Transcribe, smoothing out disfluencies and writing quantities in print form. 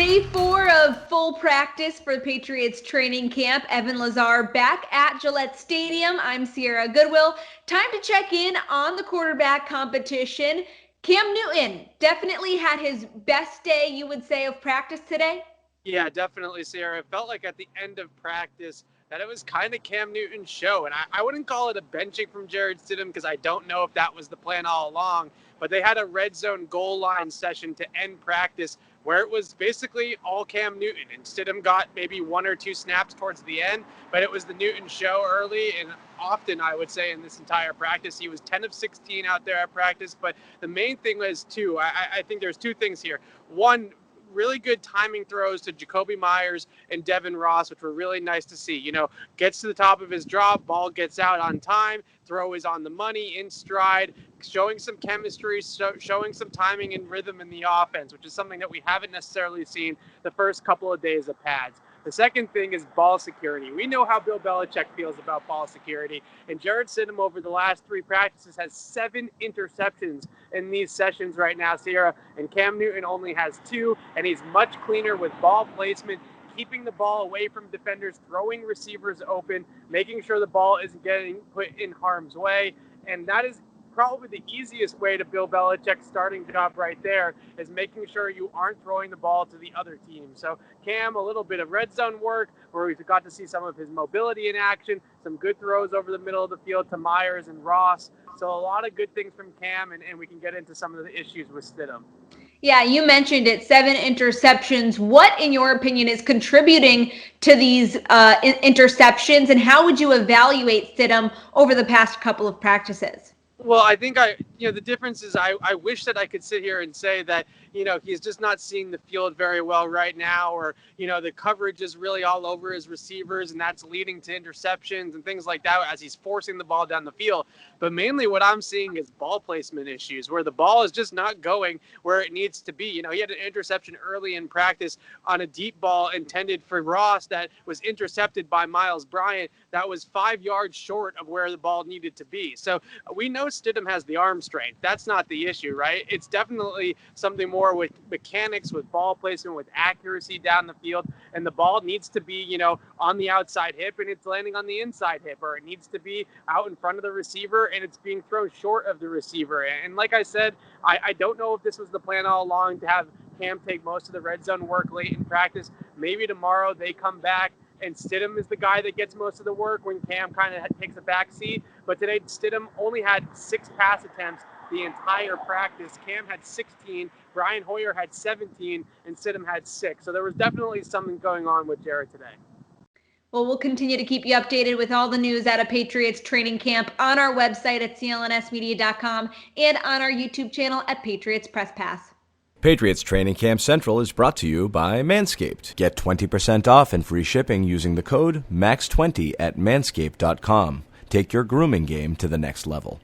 Day 4 of full practice for the Patriots training camp. Evan Lazar back at Gillette Stadium. I'm Sierra Goodwill. Time to check in on the quarterback competition. Cam Newton definitely had his best day, you would say, of practice today? Yeah, definitely, Sarah. It felt like at the end of practice that it was kind of Cam Newton's show. And I wouldn't call it a benching from Jarrett Stidham because I don't know if that was the plan all along. But they had a red zone goal line session to end practice where it was basically all Cam Newton. And Stidham got maybe 1 or 2 snaps towards the end, but it was the Newton show early. And often, I would say, in this entire practice, he was 10 of 16 out there at practice. But the main thing was, too, I think there's 2 things here. One, really good timing throws to Jakobi Meyers and Devin Ross, which were really nice to see. You know, gets to the top of his drop, ball gets out on time, throw is on the money, in stride, showing some chemistry, showing some timing and rhythm in the offense, which is something that we haven't necessarily seen the first couple of days of pads. The second thing is ball security. We know how Bill Belichick feels about ball security, and Jarrett Stidham over the last 3 practices has 7 interceptions in these sessions right now, Sierra, and Cam Newton only has 2, and he's much cleaner with ball placement, keeping the ball away from defenders, throwing receivers open, making sure the ball isn't getting put in harm's way, and that is probably the easiest way to Bill Belichick's starting job right there is making sure you aren't throwing the ball to the other team. So Cam, a little bit of red zone work where we got to see some of his mobility in action, some good throws over the middle of the field to Meyers and Ross. So a lot of good things from Cam, and we can get into some of the issues with Stidham. Yeah, you mentioned it, 7 interceptions. What, in your opinion, is contributing to these interceptions, and how would you evaluate Stidham over the past couple of practices? Well, I think the difference is I wish that I could sit here and say that, he's just not seeing the field very well right now, or, the coverage is really all over his receivers and that's leading to interceptions and things like that as he's forcing the ball down the field. But mainly what I'm seeing is ball placement issues where the ball is just not going where it needs to be. He had an interception early in practice on a deep ball intended for Ross that was intercepted by Miles Bryant that was 5 yards short of where the ball needed to be. So we know Stidham has the arm strength. That's not the issue, right? It's definitely something more with mechanics, with ball placement, with accuracy down the field. And the ball needs to be, on the outside hip and it's landing on the inside hip, or it needs to be out in front of the receiver and it's being thrown short of the receiver. And like I said, I don't know if this was the plan all along to have Cam take most of the red zone work late in practice. Maybe tomorrow they come back and Stidham is the guy that gets most of the work when Cam kind of takes a back seat. But today, Stidham only had 6 pass attempts the entire practice. Cam had 16, Brian Hoyer had 17, and Stidham had 6. So there was definitely something going on with Jarrett today. Well, we'll continue to keep you updated with all the news out of Patriots training camp on our website at clnsmedia.com and on our YouTube channel at Patriots Press Pass. Patriots Training Camp Central is brought to you by Manscaped. Get 20% off and free shipping using the code MAX20 at manscaped.com. Take your grooming game to the next level.